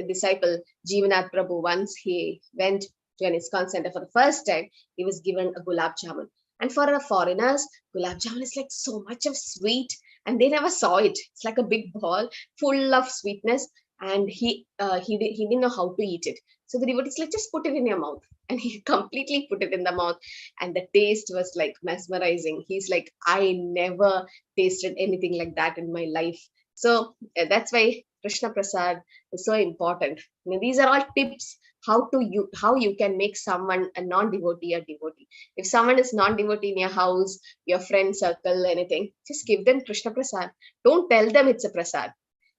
disciple Jeevanath Prabhu, once he went to an ISKCON center for the first time, he was given a gulab jamun. And for the foreigners, gulab jamun is like so much of sweet, and they never saw it. It's like a big ball full of sweetness. and he didn't know how to eat it. So the devotee is like, just put it in your mouth. And he completely put it in the mouth, and the taste was like mesmerizing. He's like, I never tasted anything like that in my life. So that's why Krishna Prasad is so important. These are all tips how you can make someone a non-devotee a devotee. If someone is non-devotee in your house, your friend circle, anything, just give them Krishna Prasad. Don't tell them it's a prasad.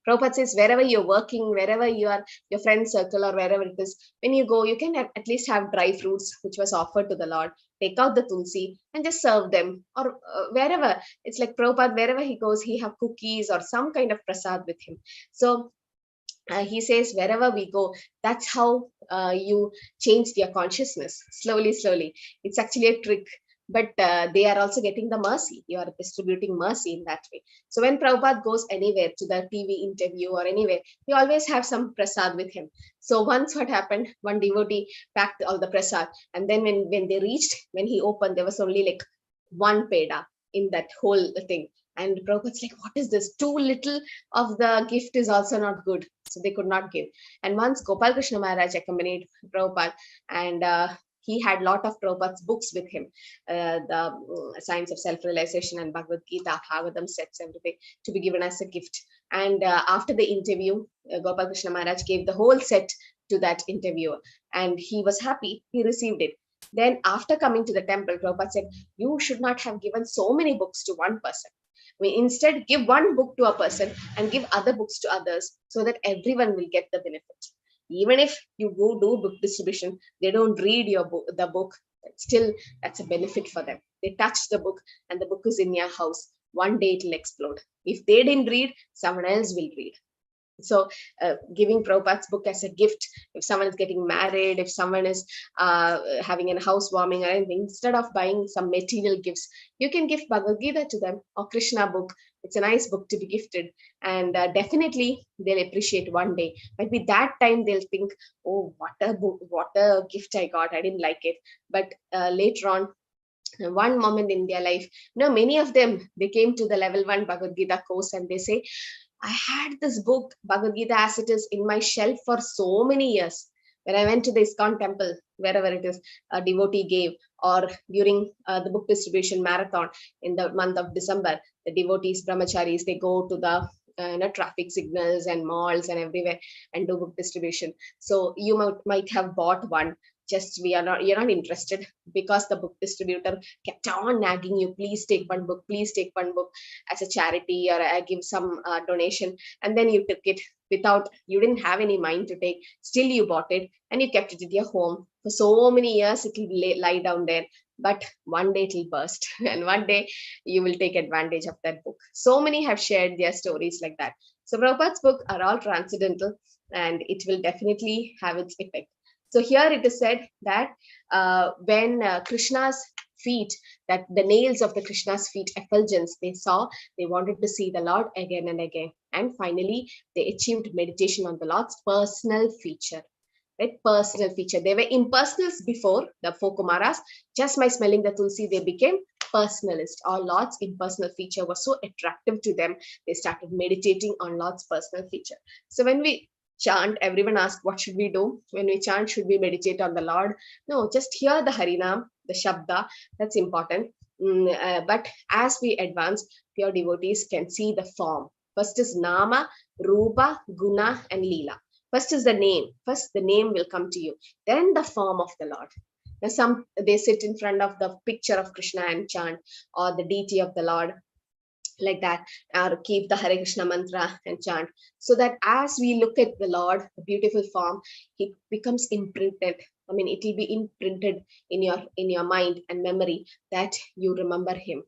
Prabhupada says, wherever you're working, wherever you are, your friend circle or wherever it is, when you go, you can at least have dry fruits, which was offered to the Lord. Take out the tulsi and just serve them. Or wherever, it's like Prabhupada, wherever he goes, he have cookies or some kind of prasad with him. So he says, wherever we go, that's how you change their consciousness slowly. It's actually a trick, but they are also getting the mercy. You are distributing mercy in that way. So when Prabhupada goes anywhere to the TV interview or anywhere, he always have some prasad with him. So once what happened, one devotee packed all the prasad, and then when they reached, when he opened, there was only like one peda in that whole thing. And Prabhupada's like, what is this? Too little of the gift is also not good. So they could not give. And once Gopal Krishna Maharaj accompanied Prabhupada, and he had a lot of Prabhupada's books with him, the Science of Self-Realization and Bhagavad Gita, Bhagavatam sets, everything to be given as a gift. And after the interview, Gopal Krishna Maharaj gave the whole set to that interviewer, and he was happy. He received it. Then after coming to the temple, Prabhupada said, you should not have given so many books to one person. We instead give one book to a person and give other books to others, so that everyone will get the benefit. Even if you go do book distribution, they don't read your book, the book, still that's a benefit for them. They touch the book and the book is in your house. One day it will explode. If they didn't read, someone else will read. So giving Prabhupada's book as a gift, if someone is getting married, if someone is having a housewarming or anything, instead of buying some material gifts, you can give Bhagavad Gita to them or Krishna book. It's a nice book to be gifted, and definitely they'll appreciate one day. But with that time, they'll think, oh, what a book, what a gift I got. I didn't like it. But later on, one moment in their life, many of them, they came to the level 1 Bhagavad Gita course and they say, I had this book, Bhagavad Gita, as it is in my shelf for so many years. When I went to the ISKCON temple, wherever it is, a devotee gave, or during the book distribution marathon in the month of December, the devotees, brahmacharis, they go to the traffic signals and malls and everywhere and do book distribution. So you might have bought one. Just you're not interested, because the book distributor kept on nagging you, please take one book as a charity, or I give some donation, and then you took it you didn't have any mind to take. Still you bought it and you kept it at your home for so many years. It will lie down there, but one day it will burst and one day you will take advantage of that book. So many have shared their stories like that. So Prabhupada's books are all transcendental, and it will definitely have its effect. So here it is said that when Krishna's feet, that the nails of the Krishna's feet effulgence, they wanted to see the Lord again and again. And finally, they achieved meditation on the Lord's personal feature. Right? Personal feature. They were impersonals before, the 4 Kumaras. Just by smelling the tulsi, they became personalist. Our Lord's impersonal feature was so attractive to them. They started meditating on Lord's personal feature. So when we chant, everyone asks, what should we do? When we chant, should we meditate on the Lord? No, just hear the Harinam, the Shabda, that's important. But as we advance, pure devotees can see the form. First is Nama, Rupa, Guna, and Leela. First is the name. First, the name will come to you. Then the form of the Lord. Now they sit in front of the picture of Krishna and chant, or the deity of the Lord, like that, or keep the Hare Krishna mantra and chant, so that as we look at the Lord, the beautiful form, it becomes imprinted. I mean, it will be imprinted in your mind and memory, that you remember him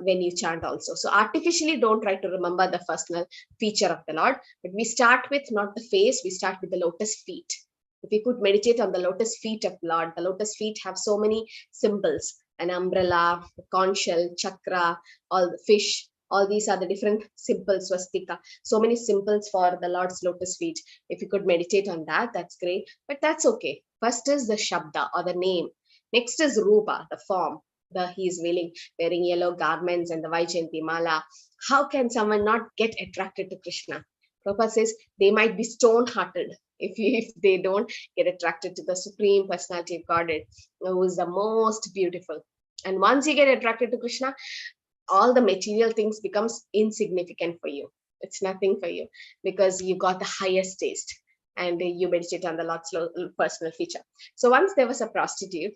when you chant also. So artificially, don't try to remember the personal feature of the Lord, but we start with not the face, we start with the lotus feet. If you could meditate on the lotus feet of the Lord, the lotus feet have so many symbols, an umbrella, a conch shell, chakra, all the fish, all these are the different symbols, swastika, so many symbols for the Lord's lotus feet. If you could meditate on that, that's great, but that's okay. First is the Shabda, or the name. Next is Rupa, the form. He is wearing yellow garments and the Vaijayanti Mala. How can someone not get attracted to Krishna? Prabhupada says they might be stone-hearted if they don't get attracted to the Supreme Personality of Godhead, who is the most beautiful. And once you get attracted to Krishna, all the material things becomes insignificant for you. It's nothing for you because you got the highest taste and you meditate on the Lord's personal feature. So once there was a prostitute.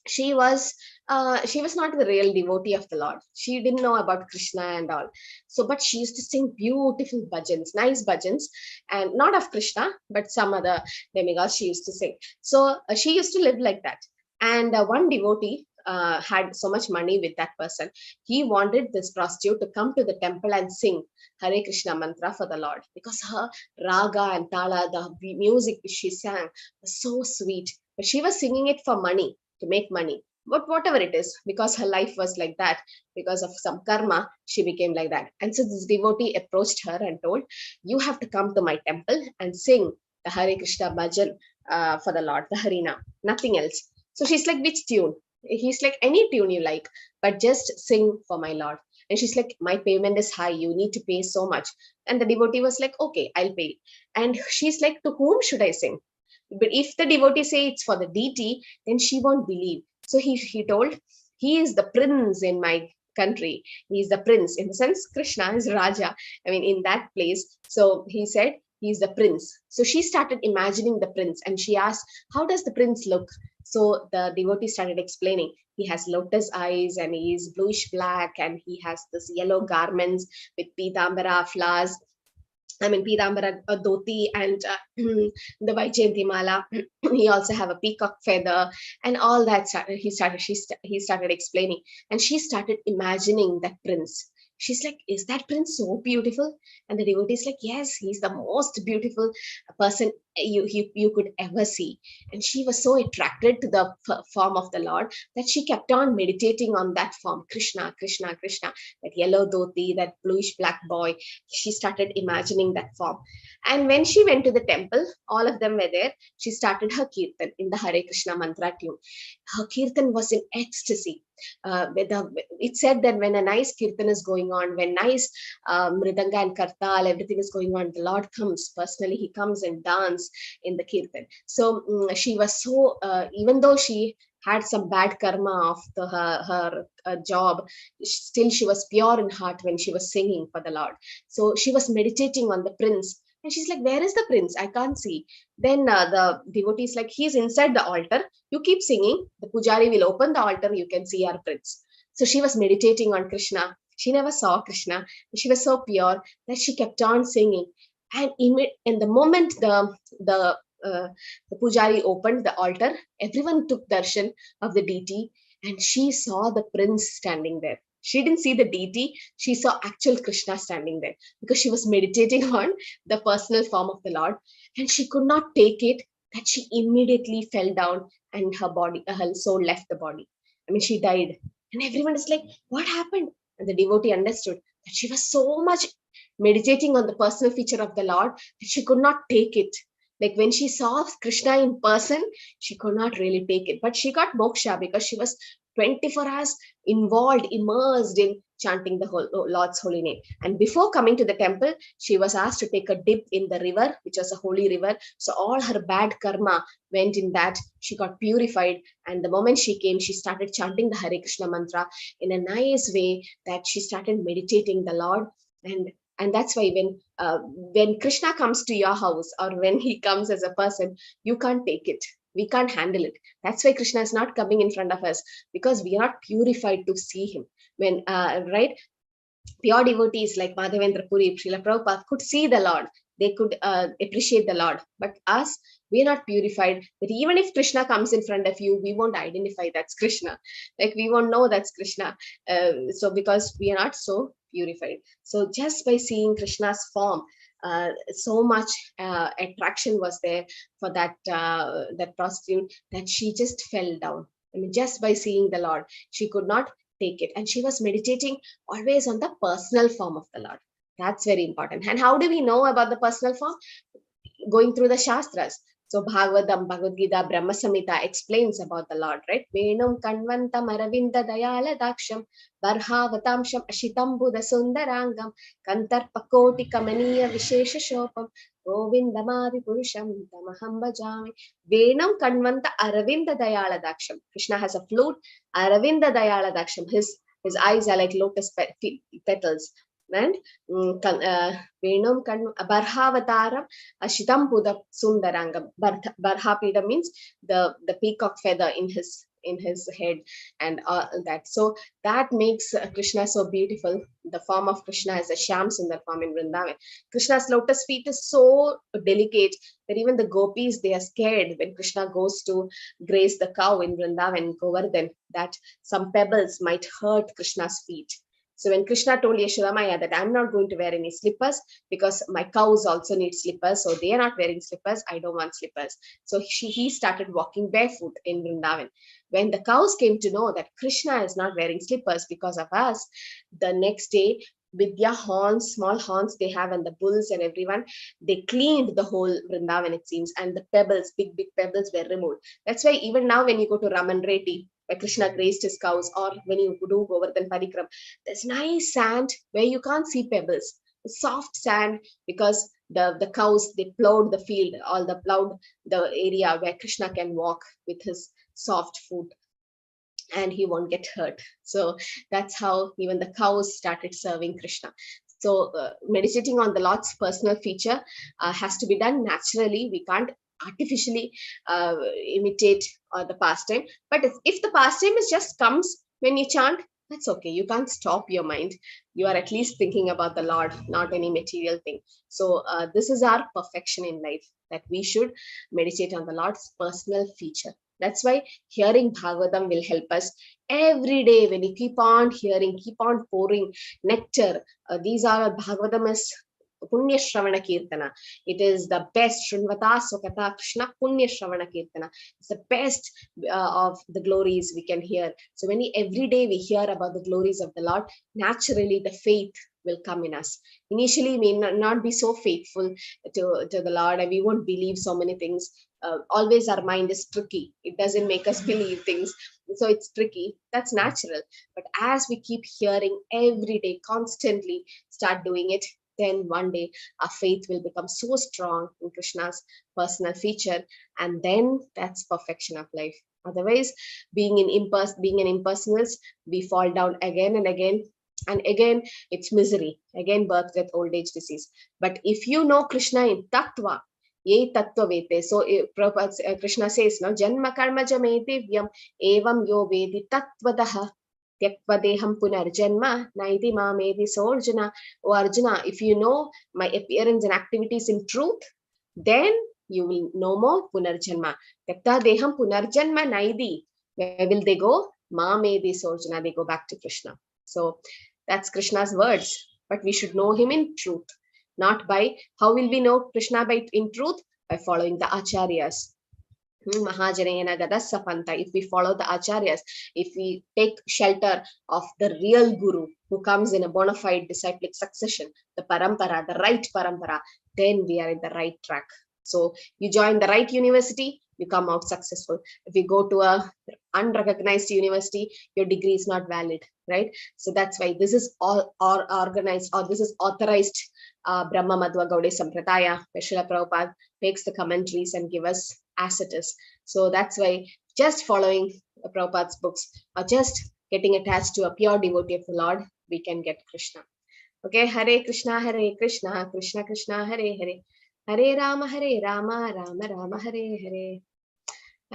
She was not the real devotee of the Lord. She didn't know about Krishna and all. So, but she used to sing beautiful bhajans, nice bhajans, and not of Krishna, but some other demigods she used to sing. So she used to live like that. And one devotee had so much money with that person. He wanted this prostitute to come to the temple and sing Hare Krishna mantra for the Lord, because her raga and tala, the music she sang, was so sweet. But she was singing it for money, to make money. But whatever it is, because her life was like that, because of some karma, she became like that. And so this devotee approached her and told, you have to come to my temple and sing the Hare Krishna bhajan for the Lord, the Harina, nothing else. So she's like, which tune? He's like, any tune you like, but just sing for my Lord. And she's like, my payment is high, you need to pay so much. And the devotee was like, okay, I'll pay. And she's like, to whom should I sing? But if the devotee say it's for the deity, then she won't believe. So he told, he is the prince in my country. He is the prince. In the sense, Krishna is Raja. I mean, in that place. So he said, he is the prince. So she started imagining the prince and she asked, how does the prince look? So the devotee started explaining. He has lotus eyes and he is bluish black and he has this yellow garments with pitambara flowers. I mean, Pidambara dhoti and the Vaijayanti mala. He also have a peacock feather and all that. He started explaining, and she started imagining that prince. She's like, is that prince so beautiful? And the devotee is like, yes, he's the most beautiful person you could ever see. And she was so attracted to the form of the Lord that she kept on meditating on that form, Krishna, Krishna, Krishna, that yellow dhoti, that bluish black boy. She started imagining that form. And when she went to the temple, all of them were there. She started her kirtan in the Hare Krishna mantra tune. Her kirtan was in ecstasy. It said that when a nice kirtan is going on, when nice mridanga and kartal, everything is going on, the Lord comes personally. He comes and dances in the kirtan. So she was so, even though she had some bad karma of her job, still she was pure in heart when she was singing for the Lord. So she was meditating on the prince. And she's like, where is the prince? I can't see. Then the devotee is like, he's inside the altar. You keep singing. The pujari will open the altar. You can see our prince. So she was meditating on Krishna. She never saw Krishna. She was so pure that she kept on singing. And in the moment the pujari opened the altar, everyone took darshan of the deity, and she saw the prince standing there. She didn't see the deity, she saw actual Krishna standing there because she was meditating on the personal form of the Lord, and she could not take it that she immediately fell down and her soul left the body. I mean, she died. And everyone is like, what happened? And the devotee understood that she was so much meditating on the personal feature of the Lord that she could not take it. Like when she saw Krishna in person, she could not really take it. But she got moksha because she was 24 hours involved, immersed in chanting the Lord's holy name. And before coming to the temple, she was asked to take a dip in the river, which was a holy river. So all her bad karma went in that. She got purified. And the moment she came, she started chanting the Hare Krishna mantra in a nice way that she started meditating the Lord. And that's why when Krishna comes to your house or when he comes as a person, you can't take it. We can't handle it. That's why Krishna is not coming in front of us, because we are not purified to see him. When right, pure devotees like Madhavendra Puri, Srila Prabhupada could see the Lord. They could appreciate the Lord. But us, we are not purified. But even if Krishna comes in front of you, we won't identify that's Krishna. Like we won't know that's Krishna. So because we are not so purified. So just by seeing Krishna's form, so much attraction was there for that prostitute that she just fell down. I mean, just by seeing the Lord, she could not take it. And she was meditating always on the personal form of the Lord. That's very important. And how do we know about the personal form? Going through the Shastras. So Bhagavatam, Bhagavad Gita, Brahma Samhita explains about the Lord, right? Venum kanvantam aravinda dayala daksham barhavatamsham ashitam buddha sundarangam kantarpakoti kamaniya vishesha shopam govindamadi purusham tamaham bhajami. Venam kanvanta aravinda dayala daksham. Krishna has a flute, aravinda dayala daksham. His eyes are like lotus petals. And Venam Barhavataram Ashitam Buddha Sundarangam. Barhapida means the peacock feather in his head and that. So that makes Krishna so beautiful. The form of Krishna is a Shyam Sundar form in Vrindavan. Krishna's lotus feet is so delicate that even the gopis, they are scared when Krishna goes to graze the cow in Vrindavan, Govardhan, that some pebbles might hurt Krishna's feet. So when Krishna told Yashodamaya that I'm not going to wear any slippers because my cows also need slippers, so they are not wearing slippers, I don't want slippers. So he started walking barefoot in Vrindavan. When the cows came to know that Krishna is not wearing slippers because of us, the next day, with their horns, small horns they have, and the bulls and everyone, they cleaned the whole Vrindavan, it seems, and the pebbles, big pebbles were removed. That's why even now when you go to Raman Reddy, where Krishna grazed his cows, or when you do Govardhan Parikram, there's nice sand where you can't see pebbles, soft sand, because the cows, they plowed the field, plowed the area where Krishna can walk with his soft foot and he won't get hurt. So that's how even the cows started serving Krishna. So meditating on the Lord's personal feature has to be done naturally. We can't artificially imitate the pastime. But if the pastime is just comes when you chant, that's okay. You can't stop your mind. You are at least thinking about the Lord, not any material thing. So this is our perfection in life, that we should meditate on the Lord's personal feature. That's why hearing Bhagavatam will help us every day. When you keep on hearing, keep on pouring nectar. These are Bhagavatam is Punya Shravana Kirtana. It is the best. Shrunvata Sukata Krishna Punya Shravana Kirtana. It's the best of the glories we can hear. So when every day we hear about the glories of the Lord, naturally the faith will come in us. Initially, we may not be so faithful to the Lord, and we won't believe so many things. Always our mind is tricky. It doesn't make us believe things. So it's tricky. That's natural. But as we keep hearing every day, constantly start doing it, then one day our faith will become so strong in Krishna's personal feature. And then that's perfection of life. Otherwise, being an impersonalist, we fall down again and again. And again, it's misery. Again, birth, death, old age, disease. But if you know Krishna in Tattva, Ye Tattva Vete. So Krishna says, no, Janma Karma Jamete Vyam Evam Yo Vedi Tattvadaha Tyaktva Punarjanma Naiti Mamedi. So Arjuna, if you know my appearance and activities in truth, then you will no more Punarjanma. Tyakta Deham Punarjanma Naidi. Where will they go? Mamedi Sorjuna. They go back to Krishna. So that's Krishna's words. But we should know him in truth. Not by, how will we know Krishna in truth? By following the acharyas. Mahajanayana Gadasapanta. If we follow the acharyas, if we take shelter of the real guru who comes in a bona fide disciplic succession, the parampara, the right parampara, then we are in the right track. So you join the right university, you come out successful. If you go to a unrecognized university, your degree is not valid, right? So that's why this is all organized, or this is authorized Brahma Madhva Gaudiya Sampradaya, where Srila Prabhupada makes the commentaries and give us as it is. So that's why just following Prabhupada's books, or just getting attached to a pure devotee of the Lord, we can get Krishna. Okay, Hare Krishna, Krishna Krishna, Hare Hare, Hare Rama, Rama Rama, Hare Hare.